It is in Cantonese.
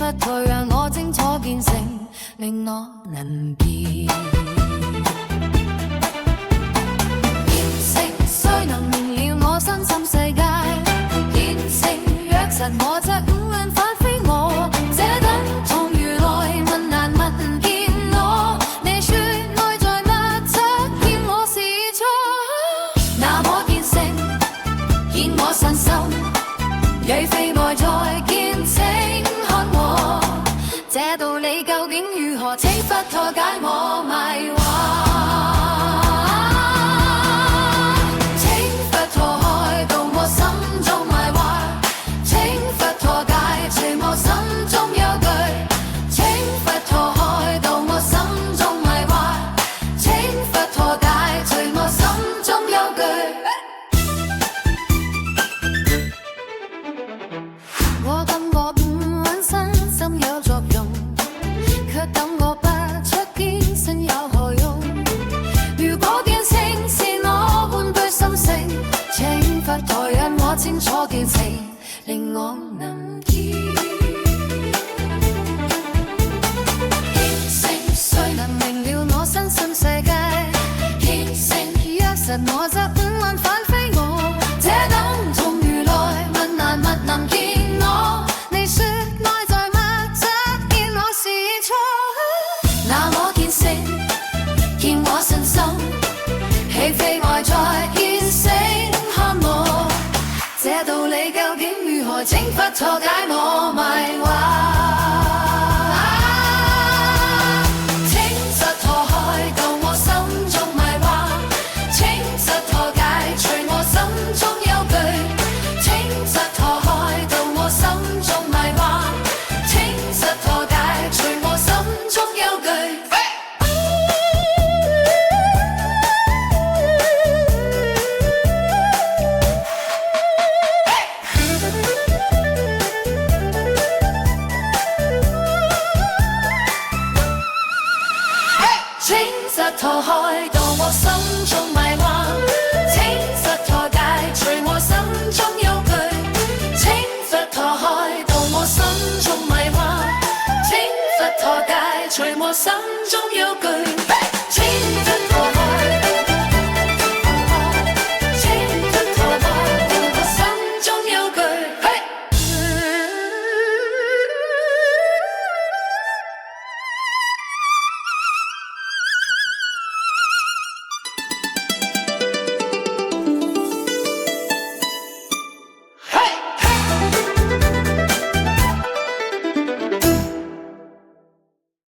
佛陀讓我清楚見性，令我能見。見性雖能明了我身心世界，見性若實我則五蘊反非我，這等同如來問難問見我。你說內在物質見我是錯，那麼見性見我身心，若非外在見清看我，這道理究竟如何？請佛陀解我迷惑。請佛陀開導我心中迷惑，請佛陀解除我心中憂懼，請佛陀開導我心中迷惑，請佛陀解除我心中憂懼。我感覺五蘊身心有作用，卻感覺不出見性有何用？如果見性是我半句心性，請佛陀讓我清楚見性，令我能見。見性雖能明了我身心世界，見性若實我則五蘊反非我，這等同如來問難勿能見我。你說內在物質見我是錯，那麼見性見我身心，豈非外在見性看我，這道理究竟如何？請佛陀解我迷惑。請佛陀開導我心中迷惑，請佛陀解除我心中憂懼，請佛陀開導我心中迷惑，請佛陀解除我心中憂懼。請佛陀開導我心中迷惑，請佛陀解除我心中憂懼，請佛陀開導我心中迷惑，請佛陀解除我心中憂懼。